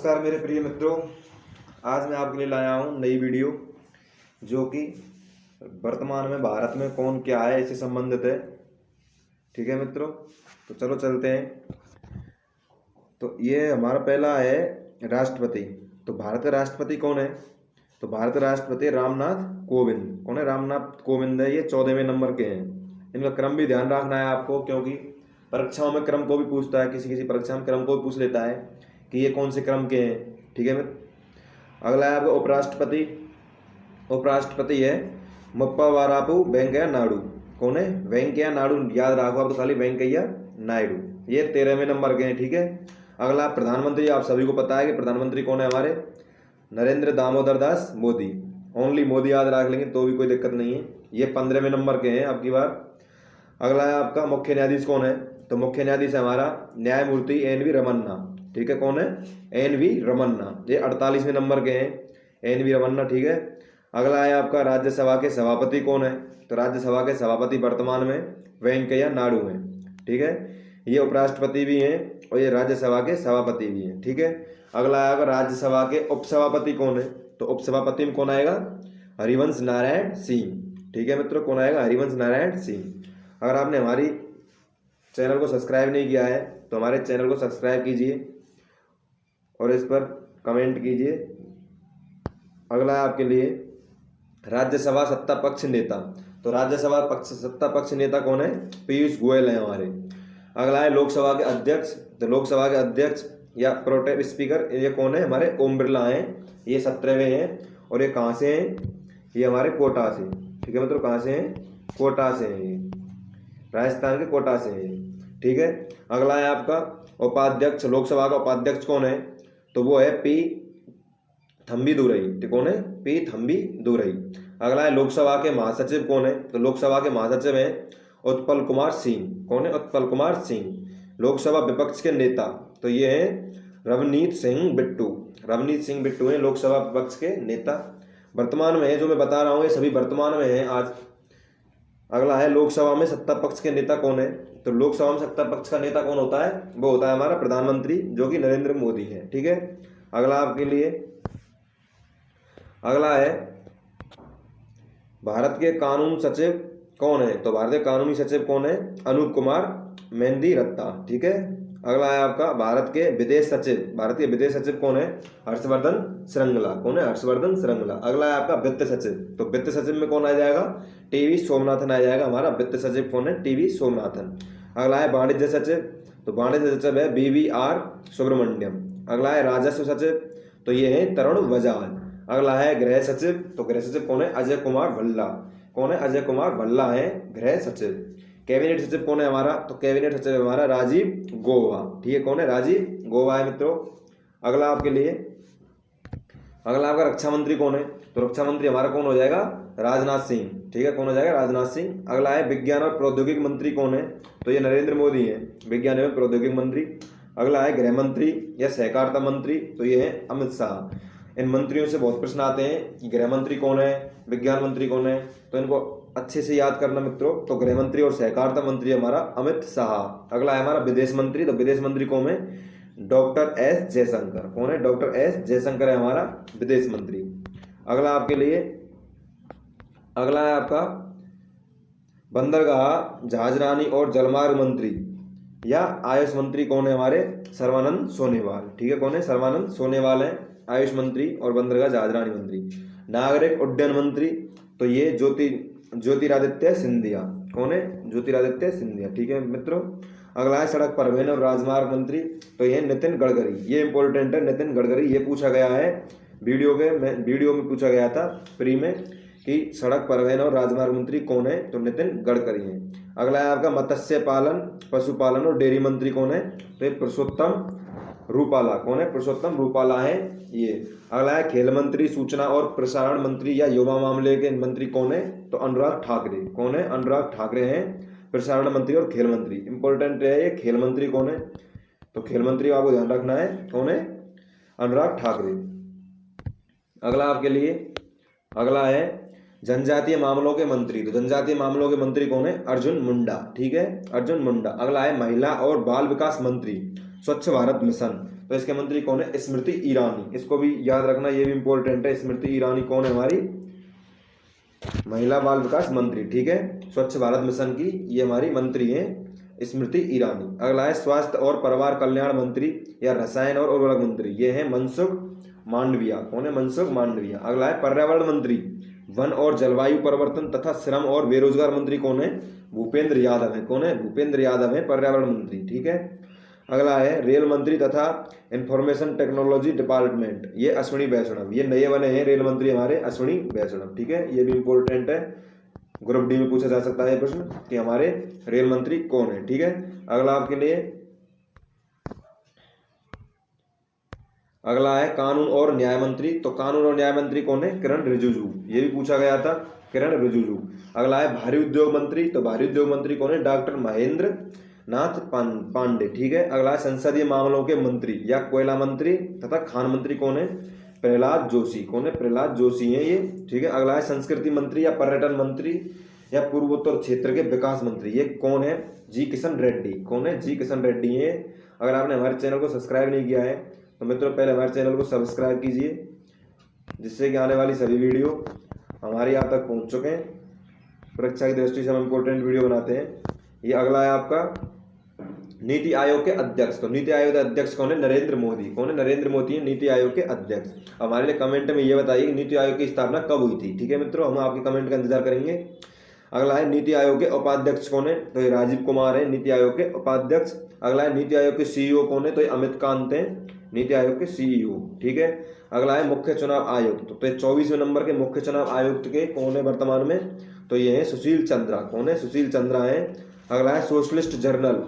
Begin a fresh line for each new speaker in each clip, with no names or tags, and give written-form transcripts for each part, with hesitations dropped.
नमस्कार मेरे प्रिय मित्रों। आज मैं आपके लिए लाया हूँ नई वीडियो जो कि वर्तमान में भारत में कौन क्या है इससे संबंधित है। ठीक है मित्रों, तो चलो चलते हैं। तो ये हमारा पहला है राष्ट्रपति। तो भारत का राष्ट्रपति कौन है? तो भारत का राष्ट्रपति रामनाथ कोविंद। कौन है? रामनाथ कोविंद है। ये 14वें नंबर के हैं। इनका क्रम भी ध्यान रखना है आपको, क्योंकि परीक्षाओं में क्रम को भी पूछता है, किसी किसी परीक्षा में क्रम को भी पूछ लेता है कि ये कौन से क्रम के हैं। ठीक है मित्र। अगला है आपका उपराष्ट्रपति। उपराष्ट्रपति है मुप्पवारापू वेंकैया नायडू। कौन है? वेंकैया नायडू। याद रखो आप तो खाली वेंकैया नायडू। ये 13वें नंबर के हैं। ठीक है। अगला प्रधानमंत्री। आप सभी को पता है कि प्रधानमंत्री कौन है हमारे? नरेंद्र दामोदर दास मोदी। ओनली मोदी याद रख लेंगे तो भी कोई दिक्कत नहीं है। ये 15वें नंबर के हैं अब की बार। अगला है आपका मुख्य न्यायाधीश कौन है? तो मुख्य न्यायाधीश है हमारा न्यायमूर्ति एन.वी. रमन्ना। ठीक है। कौन है? एन.वी. रमन्ना। ये 48वें नंबर के हैं, एन.वी. रमन्ना। ठीक है। अगला है आपका राज्यसभा के सभापति कौन है? तो राज्यसभा के सभापति वर्तमान में वेंकैया नायडू हैं। ठीक है। ये उपराष्ट्रपति भी हैं और ये राज्यसभा के सभापति भी हैं। ठीक है। अगला आएगा राज्यसभा के उपसभापति कौन है? तो उपसभापति में कौन आएगा? हरिवंश नारायण सिंह। ठीक है मित्रों, कौन आएगा? हरिवंश नारायण सिंह। अगर आपने हमारी चैनल को सब्सक्राइब नहीं किया है तो हमारे चैनल को सब्सक्राइब कीजिए और इस पर कमेंट कीजिए। अगला है आपके लिए राज्यसभा सत्ता पक्ष नेता। तो राज्यसभा सत्ता पक्ष नेता कौन है? पीयूष गोयल है हमारे। अगला है लोकसभा के अध्यक्ष। तो लोकसभा के अध्यक्ष या प्रोटेम स्पीकर ये कौन है? हमारे ओम बिरला हैं। ये 17वें हैं और ये कहाँ से हैं? ये हमारे कोटा से। ठीक है मतलब कहाँ से हैं? कोटा से हैं। ये राजस्थान के कोटा से हैं। ठीक है। अगला है आपका उपाध्यक्ष। लोकसभा का उपाध्यक्ष कौन है? तो वो है पी थम्बीदुरई। ठीक, कौन है? पी थम्बीदुरई। अगला है लोकसभा के महासचिव कौन है? तो लोकसभा के महासचिव हैं उत्पल कुमार सिंह। कौन है? उत्पल कुमार सिंह। लोकसभा विपक्ष के नेता तो ये हैं रवनीत सिंह बिट्टू। रवनीत सिंह बिट्टू हैं लोकसभा विपक्ष के नेता। वर्तमान में है जो मैं बता रहा हूँ, ये सभी वर्तमान में हैं आज। अगला है लोकसभा में सत्ता पक्ष के नेता कौन है? तो लोकसभा में सत्ता पक्ष का नेता कौन होता है? वो होता है हमारा प्रधानमंत्री जो कि नरेंद्र मोदी है। ठीक है। अगला आपके लिए अगला है भारत के कानून सचिव कौन है? तो भारत के कानूनी सचिव कौन है? अनूप कुमार मेहंदीरत्ता। ठीक है। अगला है आपका भारत के विदेश सचिव। भारत के विदेश सचिव कौन है? हर्षवर्धन श्रृंगला। कौन है? हर्षवर्धन श्रृंगला। अगला है आपका वित्त सचिव। तो वित्त सचिव में कौन आ जाएगा? टी.वी. सोमनाथन आ जाएगा। हमारा वित्त सचिव कौन है? टी.वी. सोमनाथन। अगला है वाणिज्य सचिव। तो वाणिज्य सचिव है बी.वी.आर. सुब्रमण्यम। अगला है राजस्व सचिव। तो ये है तरुण बजाज। अगला है गृह सचिव। तो गृह सचिव कौन है? अजय कुमार भल्ला। कौन है? अजय कुमार भल्ला है गृह सचिव। कैबिनेट सचिव कौन है हमारा? तो कैबिनेट सचिव हमारा राजीव गौबा। ठीक है। कौन है? राजीव गौबा है मित्रों। अगला आपके लिए अगला आपका रक्षा मंत्री कौन है? तो रक्षा मंत्री हमारा कौन हो जाएगा? राजनाथ सिंह। ठीक है। कौन हो जाएगा? राजनाथ सिंह। अगला है विज्ञान और प्रौद्योगिकी मंत्री कौन है? तो ये नरेंद्र मोदी है, विज्ञान एवं प्रौद्योगिकी मंत्री। अगला है गृह मंत्री या सहकारिता मंत्री। तो ये है अमित शाह। इन मंत्रियों से बहुत प्रश्न आते हैं कि गृह मंत्री कौन है, विज्ञान मंत्री कौन है, तो इनको अच्छे से याद करना मित्रों। तो गृह मंत्री और सहकारिता मंत्री हमारा अमित शाह। अगला है हमारा विदेश मंत्री। तो विदेश मंत्री कौन है? Doctor S Jaishankar. कौन है? डॉक्टर एस जयशंकर है हमारा विदेश मंत्री। अगला आपके लिए अगला है आपका बंदरगाह, जहाजरानी और जलमार्ग मंत्री या आयुष मंत्री कौन है हमारे? सर्बानंद सोनोवाल। ठीक है। कौन है? सर्बानंद सोनोवाल है आयुष मंत्री और बंदरगाह जहाजरानी मंत्री। नागरिक उड्डयन मंत्री तो ये ज्योतिरादित्य सिंधिया। कौन है? ज्योतिरादित्य सिंधिया। ठीक है मित्रों। अगला है सड़क परिवहन और राजमार्ग मंत्री। तो ये नितिन गडकरी। ये इंपॉर्टेंट है, नितिन गडकरी। ये पूछा गया है वीडियो में पूछा गया था प्री में कि सड़क परिवहन और राजमार्ग मंत्री कौन है? तो नितिन गडकरी हैं। अगला है आपका मत्स्य पालन, पशुपालन और डेयरी मंत्री कौन है? तो ये पुरुषोत्तम रूपाला। कौन है? पुरुषोत्तम रूपाला है ये। अगला है खेल मंत्री, सूचना और प्रसारण मंत्री या युवा मामले के मंत्री कौन है? तो अनुराग ठाकरे। कौन है? अनुराग ठाकरे हैं प्रसारण मंत्री और खेल मंत्री। इंपॉर्टेंट है ये खेल मंत्री कौन है? तो खेल मंत्री आपको ध्यान रखना है कौन है? अनुराग ठाकरे। अगला आपके लिए अगला है जनजातीय मामलों के मंत्री। तो जनजातीय मामलों के मंत्री कौन है? अर्जुन मुंडा। ठीक है। अर्जुन मुंडा। अगला है महिला और बाल विकास मंत्री, स्वच्छ भारत मिशन। तो इसके मंत्री कौन है? स्मृति ईरानी। इसको भी याद रखना, ये भी इंपॉर्टेंट है। स्मृति ईरानी कौन है? हमारी महिला बाल विकास मंत्री, ठीक है, स्वच्छ भारत मिशन की ये हमारी मंत्री हैं स्मृति ईरानी। अगला है स्वास्थ्य और परिवार कल्याण मंत्री या रसायन और उर्वरक मंत्री, ये है मनसुख मांडविया। कौन है? मनसुख मांडविया। अगला है पर्यावरण मंत्री, वन और जलवायु परिवर्तन तथा श्रम और बेरोजगार मंत्री कौन है? भूपेंद्र यादव है। कौन है? भूपेंद्र यादव है पर्यावरण मंत्री, ठीक है। अगला है रेल मंत्री तथा इंफॉर्मेशन टेक्नोलॉजी डिपार्टमेंट, ये अश्विनी वैष्णव। ये नए बने हैं रेल मंत्री हमारे अश्विनी वैष्णव, ठीक है। ये भी इंपॉर्टेंट है, ग्रुप डी में पूछा जा सकता है प्रश्न कि हमारे रेल मंत्री कौन है, ठीक है। अगला आपके लिए अगला है कानून और न्याय मंत्री। तो कानून और न्याय मंत्री कौन है? किरण रिजिजू। ये भी पूछा गया था, किरण रिजिजू। अगला है भारी उद्योग मंत्री। तो भारी उद्योग मंत्री कौन है? डॉक्टर महेंद्र नाथ पांडे, ठीक है। अगला है संसदीय मामलों के मंत्री या कोयला मंत्री तथा खान मंत्री कौन है? प्रहलाद जोशी। कौन है? प्रहलाद जोशी है ये, ठीक है। अगला है संस्कृति मंत्री या पर्यटन मंत्री या पूर्वोत्तर क्षेत्र के विकास मंत्री, ये कौन है? जी किशन रेड्डी। कौन है? जी किशन रेड्डी है। अगर आपने हमारे चैनल को सब्सक्राइब नहीं किया है तो मित्रों पहले हमारे चैनल को सब्सक्राइब कीजिए, जिससे कि आने वाली सभी वीडियो हमारी आप तक पहुंच चुके हैं। परीक्षा की दृष्टि से हम इम्पोर्टेंट वीडियो बनाते हैं। ये अगला है आपका नीति आयोग के अध्यक्ष। तो नीति आयोग के अध्यक्ष कौन है? नरेंद्र मोदी। कौन है? नरेंद्र मोदी है नीति आयोग के अध्यक्ष। हमारे लिए कमेंट में ये बताइए कि नीति आयोग की स्थापना कब हुई थी, ठीक है मित्रों, हम आपके कमेंट का इंतजार करेंगे। अगला है नीति आयोग के उपाध्यक्ष कौन है? तो ये राजीव कुमार है नीति आयोग के उपाध्यक्ष। अगला है नीति आयोग के सीईओ कौन है? तो ये अमित कांत है नीति आयोग के सीईओ, ठीक है। अगला है मुख्य चुनाव आयुक्त। तो 24वें नंबर के मुख्य चुनाव आयुक्त के कौन है वर्तमान में? तो ये है सुशील चंद्रा। कौन है? सुशील चंद्रा है। अगला है सोशलिस्ट जर्नल।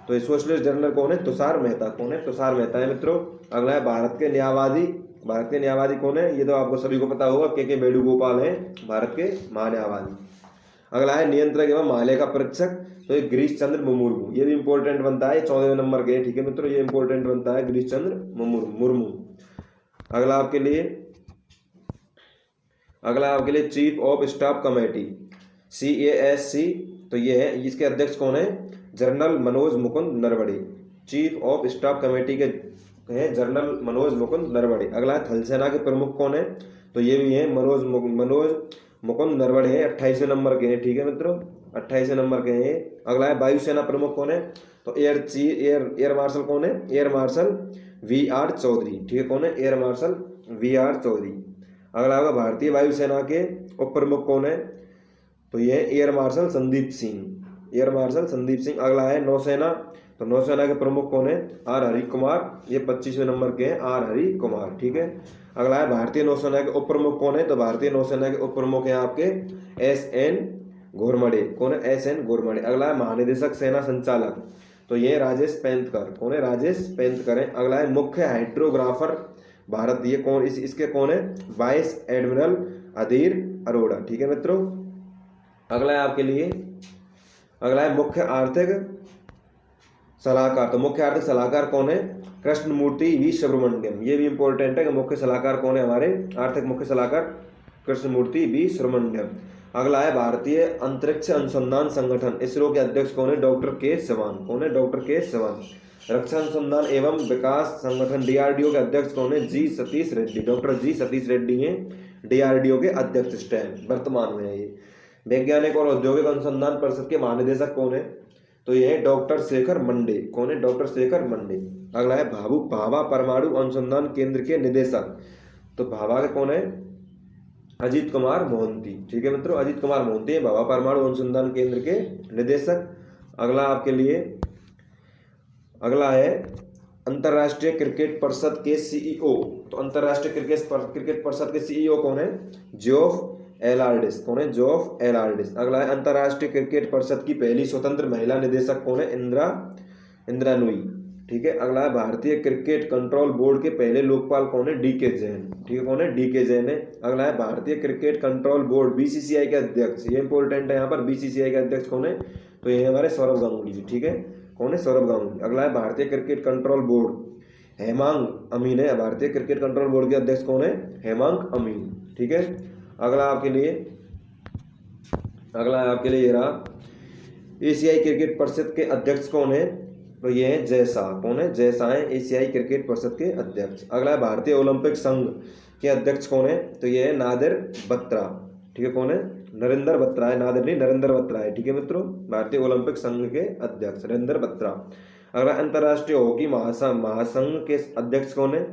तो ये सोशलिस्ट जर्नल कौन है? तुषार मेहता। कौन है? तुषार मेहता है मित्रों। अगला है भारत के न्यायवादी। भारत के न्यायवादी कौन है? ये तो आपको सभी को पता होगा, के वेणुगोपाल है भारत के महान्यायवादी। अगला है नियंत्रक एवं महालेखा परीक्षक। तो ये गिरीश चंद्र मुर्मू। ये भी इंपॉर्टेंट बनता है, 14वें नंबर के, ठीक है मित्रों, ये इंपॉर्टेंट बनता है गिरीश चंद्र मुर्मू। अगला आपके लिए chief of staff committee CASC। तो ये है, इसके अध्यक्ष कौन है? General Manoj Mukund Naravane. Chief of staff committee के हैं जनरल मनोज मुकुंद नरवणे। अगला है थल सेना के प्रमुख कौन है? तो ये भी है मनोज मुकुंद नरवणे है, 28वें नंबर के हैं, ठीक है मित्रों, 28वें नंबर के हैं। अगला है वायुसेना प्रमुख कौन है? तो एयर मार्शल कौन है? एयर मार्शल VR चौधरी, ठीक है। कौन है? Air marshal VR Chaudhary. अगला होगा भारतीय वायुसेना के उप प्रमुख कौन है? तो ये air marshal Sandeep Singh. Air marshal Sandeep Singh. अगला है नौसेना। तो नौसेना के प्रमुख कौन है? R हरि कुमार। ये 25वें नंबर के हैं, R हरि कुमार, ठीक है। अगला है भारतीय नौसेना के उप प्रमुख कौन है? तो भारतीय नौसेना के उप प्रमुख हैं आपके SN घोरमडे। कौन है? SN घोरमडे। अगला है महानिदेशक सेना संचालक। तो ये राजेश पेंतकर। कौन है? राजेश पेंतकर है। अगला है मुख्य हाइड्रोग्राफर भारत। ये कौन? इसके कौन है? वाइस एडमिरल अधीर अरोड़ा, ठीक है मित्रों। अगला है आपके लिए अगला है मुख्य आर्थिक सलाहकार। तो मुख्य आर्थिक सलाहकार कौन है? कृष्णमूर्ति V सुब्रमण्यम। ये भी इंपॉर्टेंट है कि मुख्य सलाहकार कौन है हमारे आर्थिक मुख्य सलाहकार? कृष्णमूर्ति V सुब्रमण्यम। अगला है भारतीय अंतरिक्ष अनुसंधान संगठन इसरो के अध्यक्ष कौन है? डॉक्टर के सिवान। कौन है? डॉक्टर के सिवान। रक्षा अनुसंधान एवं विकास संगठन DRDO के अध्यक्ष कौन है? G Satish Reddy. Doctor G Satish Reddy हैं DRDO के अध्यक्ष इस टाइम वर्तमान में। ये वैज्ञानिक और औद्योगिक अनुसंधान परिषद के महानिदेशक कौन है? तो ये है डॉक्टर शेखर मंडे। कौन है? Doctor Shekhar Monday. अगला है भाभा परमाणु अनुसंधान केंद्र के निदेशक। तो भाभा के कौन है? अजीत कुमार मोहंती, ठीक है मित्रों, अजीत कुमार मोहंती है भाभा परमाणु अनुसंधान केंद्र के निदेशक। अगला आपके लिए अगला है अंतर्राष्ट्रीय क्रिकेट परिषद के CEO। तो अंतर्राष्ट्रीय क्रिकेट परिषद के CEO कौन है? जोफ एलार्डिस। कौन है? जोफ एलार्डिस। अगला है अंतर्राष्ट्रीय क्रिकेट परिषद की पहली स्वतंत्र महिला निदेशक कौन है? इंदिरा नूई, ठीक है। अगला है भारतीय क्रिकेट कंट्रोल बोर्ड के पहले लोकपाल कौन है? DK जैन, ठीक है। कौन है? DK जैन है। अगला है भारतीय क्रिकेट कंट्रोल बोर्ड BCCI के अध्यक्ष। ये इंपॉर्टेंट है, यहाँ पर BCCI के अध्यक्ष कौन है? तो ये हमारे सौरभ गांगुली जी, ठीक है। कौन है? सौरभ गांगुली। अगला है भारतीय क्रिकेट कंट्रोल बोर्ड हेमांग अमीन है। भारतीय क्रिकेट कंट्रोल बोर्ड के अध्यक्ष कौन है? हेमांग अमीन, ठीक है। अगला आपके लिए ये रहा एशियाई क्रिकेट परिषद के अध्यक्ष कौन है? तो ये है जय शाह। कौन है? जय शाह है एशियाई क्रिकेट परिषद के अध्यक्ष। अगला है भारतीय ओलंपिक संघ के अध्यक्ष कौन है? तो ये है नादिर बत्रा। ठीक है, कौन है? नरेंद्र बत्रा है, नादिर नहीं, नरेंद्र बत्रा है। ठीक है मित्रों, भारतीय ओलंपिक संघ के अध्यक्ष नरेंद्र बत्रा। अगला अंतर्राष्ट्रीय हॉकी महासंघ के अध्यक्ष कौन है?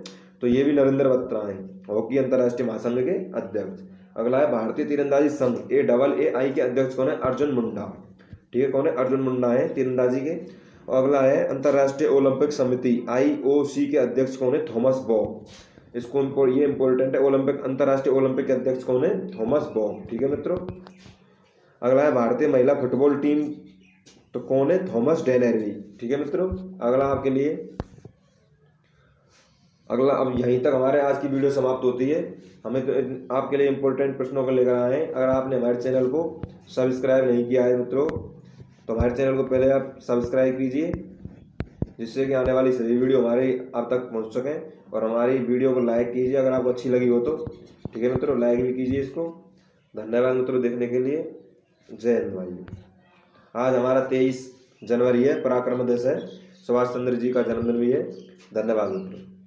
तो ये भी नरेंद्र बत्रा है, हॉकी अंतर्राष्ट्रीय महासंघ के अध्यक्ष। अगला है भारतीय तीरंदाजी संघ AAAI के अध्यक्ष कौन है? अर्जुन मुंडा। ठीक है, कौन है? अर्जुन मुंडा है तीरंदाजी के। अगला है अंतर्राष्ट्रीय ओलंपिक समिति IOC के अध्यक्ष कौन है? Thomas Bob. इसको ये इंपॉर्टेंट है, ओलंपिक अंतर्राष्ट्रीय ओलंपिक के अध्यक्ष कौन है? Thomas Bob. ठीक है मित्रों। अगला है भारतीय महिला फुटबॉल टीम, तो कौन है? थॉमस डेनेरवी। ठीक है मित्रों। अगला आपके लिए अब यहीं तक हमारे आज की वीडियो समाप्त होती है। हमें तो आपके लिए इंपॉर्टेंट प्रश्नों को लेकर आए हैं। अगर आपने हमारे चैनल को सब्सक्राइब नहीं किया है मित्रों, तो हमारे चैनल को पहले आप सब्सक्राइब कीजिए, जिससे कि आने वाली सभी वीडियो हमारी आप तक पहुंच सकें। और हमारी वीडियो को लाइक कीजिए अगर आपको अच्छी लगी हो तो। ठीक है मित्रों, लाइक भी कीजिए इसको। धन्यवाद मित्रों देखने के लिए। जय हिंद भाई। आज हमारा 23 जनवरी है, पराक्रम दिवस है, सुभाष चंद्र जी का जन्मदिन भी है। धन्यवाद मित्रों।